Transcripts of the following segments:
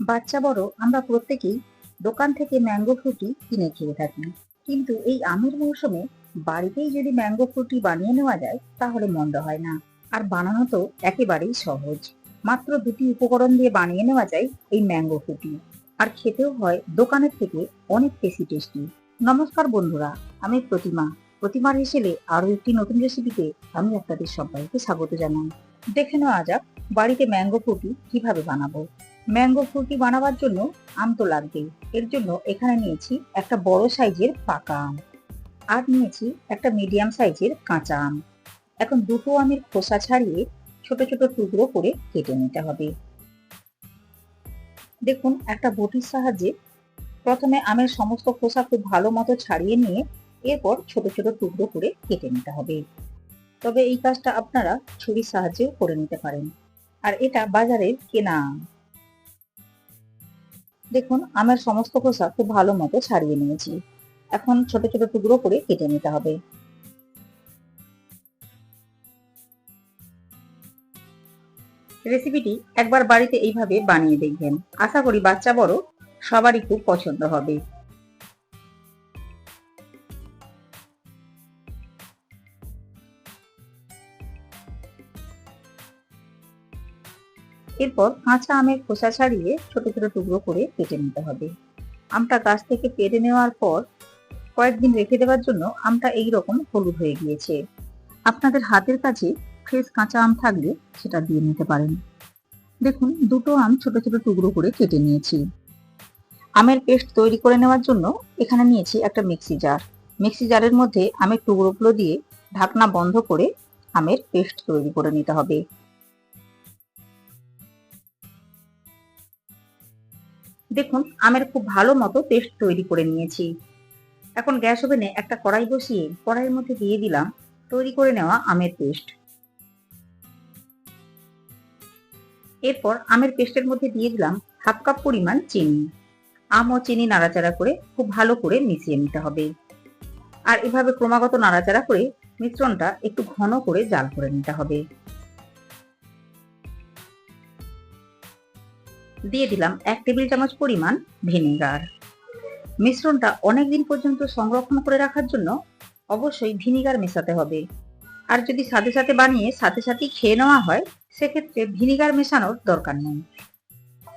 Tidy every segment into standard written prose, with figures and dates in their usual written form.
বাচ্চা বড় আমরা প্রত্যেকেই দোকান থেকে ম্যাঙ্গো ফ্রুটি কিনে খেয়ে থাকি। কিন্তু এই আমের মৌসুমে বাড়িতেই যদি ম্যাঙ্গো ফ্রুটি বানিয়ে নেওয়া যায় তাহলে মন্দ হয় না। আর বানানো তো একেবারেই সহজ। মাত্র দুটি উপকরণ দিয়ে বানিয়ে নেওয়া যায় এই ম্যাঙ্গো ফ্রুটি। আর খেতেও হয় দোকানের থেকে অনেক বেশি টেস্টি। নমস্কার বন্ধুরা, আমি প্রতিমার হেসেলে আরো একটি নতুন রেসিপিতে আমি আপনাদের সবাইকে স্বাগত জানাই। দেখে নেওয়া যাক বাড়িতে ম্যাঙ্গো ফ্রুটি কিভাবে বানাবো। ম্যাঙ্গো ফ্রুটি বানাবার জন্য আম তো লাগবেই। এর জন্য এখানে নিয়েছি একটা বড় সাইজের পাকা আম, আর নিয়েছি একটা মিডিয়াম সাইজের কাঁচা আম। এখন দুটো আমের খোসা ছাড়িয়ে ছোট ছোট টুকরো করে কেটে নিতে হবে। দেখুন, একটা বটির সাহায্যে প্রথমে আমের সমস্ত খোসা খুব ভালো মতো ছাড়িয়ে নিয়ে এরপর ছোট ছোট টুকরো করে কেটে নিতে হবে। তবে এই কাজটা আপনারা ছুরির সাহায্যেও করে নিতে পারেন। আর এটা বাজারের কেনা আম। দেখুন, আমের সমস্ত খোসা খুব ভালো মতো ছাড়িয়ে নিয়েছি। এখন ছোট ছোট টুকরো করে কেটে নিতে হবে। রেসিপিটি একবার বাড়িতে এইভাবে বানিয়ে দেখবেন। আশা করি বাচ্চা বড় সবারই খুব পছন্দ হবে। এরপর কাঁচা আমের খোসা ছাড়িয়ে ছোট ছোট টুকরো করে কেটে নিতে হবে। আমটা গাছ থেকে পেড়ে নেওয়ার পর কয়েকদিন রেখে দেওয়ার জন্য আমটা এইরকম হলুদ হয়ে গিয়েছে। আপনাদের হাতের কাছে ফ্রেশ কাঁচা আম থাকলে সেটা দিয়ে নিতে পারেন। দেখুন, দুটো আম ছোট ছোট টুকরো করে কেটে নিয়েছি। আমের পেস্ট তৈরি করে নেওয়ার জন্য এখানে নিয়েছি একটা মিক্সি জার। মিক্সি জারের মধ্যে আমের টুকরোগুলো দিয়ে ঢাকনা বন্ধ করে আমের পেস্ট তৈরি করে নিতে হবে। দেখুন, আমের খুব ভালো মতো পেস্ট তৈরি করে নিয়েছি। এখন গ্যাস ওভেনে একটা কড়াই বসিয়ে কড়াইয়ের মধ্যে দিয়ে দিলাম তৈরি করে নেওয়া আমের পেস্ট। এরপর আমের পেস্টের মধ্যে দিয়ে দিলাম হাফ কাপ পরিমাণ চিনি। আম ও চিনি নাড়াচাড়া করে খুব ভালো করে মিশিয়ে নিতে হবে। আর এভাবে ক্রমাগত নাড়াচাড়া করে মিশ্রণটা একটু ঘন করে জাল করে নিতে হবে। দিয়ে দিলাম 1 টেবিল চামচ পরিমাণ ভিনেগার। মিশ্রণটা অনেকদিন পর্যন্ত সংরক্ষণ করে রাখার জন্য অবশ্যই ভিনিগার মেশাতে হবে। আর যদি সাথে সাথে বানিয়ে সাথে সাথেই খেয়ে নেওয়া হয় সেক্ষেত্রে ভিনিগার মেশানোর দরকার নেই।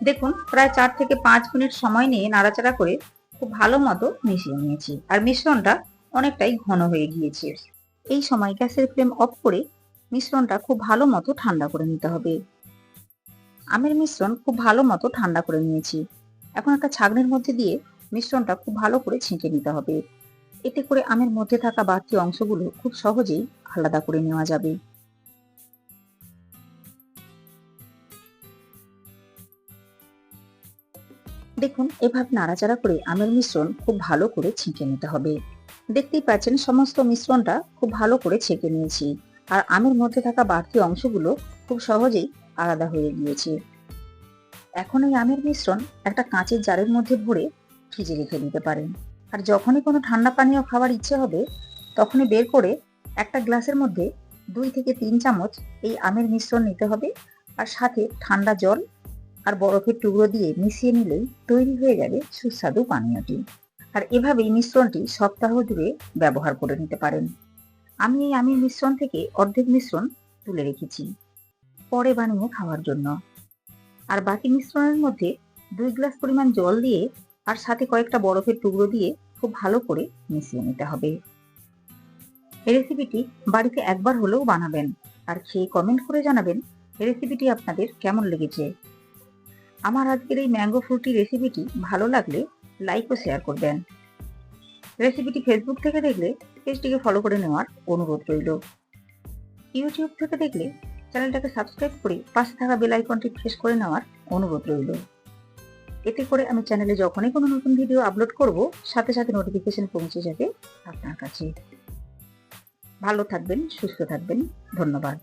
দেখুন, প্রায় 4 থেকে 5 মিনিট সময় নিয়ে নাড়াচাড়া করে খুব ভালো মতো মিশিয়ে নিয়েছি। আর মিশ্রণটা অনেকটাই ঘন হয়ে গিয়েছে। এই সময় গ্যাসের ফ্লেম অফ করে মিশ্রণটা খুব ভালো মতো ঠান্ডা করে নিতে হবে। আমের মিশ্রণ খুব ভালো মতো ঠান্ডা করে নিয়েছি। এখন একটা ছাঁকনির মধ্যে দিয়ে মিশ্রণটা খুব ভালো করে ছেঁকে নিতে হবে। এতে করে আমের মধ্যে থাকা বাড়তি অংশগুলো খুব সহজেই আলাদা করে নেওয়া যাবে। দেখুন, এভাবে নাড়াচাড়া করে আমের মিশ্রণ খুব ভালো করে ছেঁকে নিতে হবে। দেখতেই পাচ্ছেন সমস্ত মিশ্রণটা খুব ভালো করে ছেঁকে নিয়েছি। আর আমের মধ্যে থাকা বাড়তি অংশগুলো খুব সহজেই আলাদা হয়ে গিয়েছে। এখন এই আমের মিশ্রণ একটা কাঁচের জারের মধ্যে ভরে ফ্রিজে রেখে দিতে পারেন। আর যখনই কোনো ঠান্ডা পানীয় খাবার ইচ্ছে হবে তখনই বের করে একটা গ্লাসের মধ্যে 2 থেকে 3 চামচ এই আমের মিশ্রণ নিতে হবে। আর সাথে ঠান্ডা জল আর বরফের টুকরো দিয়ে মিশিয়ে নিলেই তৈরি হয়ে যাবে সুস্বাদু পানীয়টি। আর এভাবেই মিশ্রণটি সপ্তাহ জুড়ে ব্যবহার করে নিতে পারেন। আমি এই আমের মিশ্রণ থেকে অর্ধেক মিশ্রণ তুলে রেখেছি পরে বানিয়ে খাওয়ার জন্য। আর বাকি মিশ্রণের মধ্যে 2 গ্লাস পরিমাণ জল দিয়ে আর সাথে কয়েকটা বরফের টুকরো দিয়ে খুব ভালো করে মিশিয়ে নিতে হবে। এই রেসিপিটি বাড়িতে একবার হলেও বানাবেন আর খেয়ে কমেন্ট করে জানাবেন রেসিপিটি আপনাদের কেমন লেগেছে। আমার আজকের এই ম্যাঙ্গো ফ্রুটি রেসিপিটি ভালো লাগলে লাইক ও শেয়ার করবেন। রেসিপিটি ফেসবুক থেকে দেখলে পেজটিকে ফলো করে নেওয়ার অনুরোধ রইল। ইউটিউব থেকে দেখলে চ্যানেলটাকে সাবস্ক্রাইব করে পাশে থাকা বেল আইকনটি প্রেস করে নেওয়ার অনুরোধ রইল। এতে করে আমি চ্যানেলে যখনই কোনো নতুন ভিডিও আপলোড করব সাথে সাথে নোটিফিকেশন পৌঁছে যাবে আপনার কাছে। ভালো থাকবেন, সুস্থ থাকবেন। ধন্যবাদ।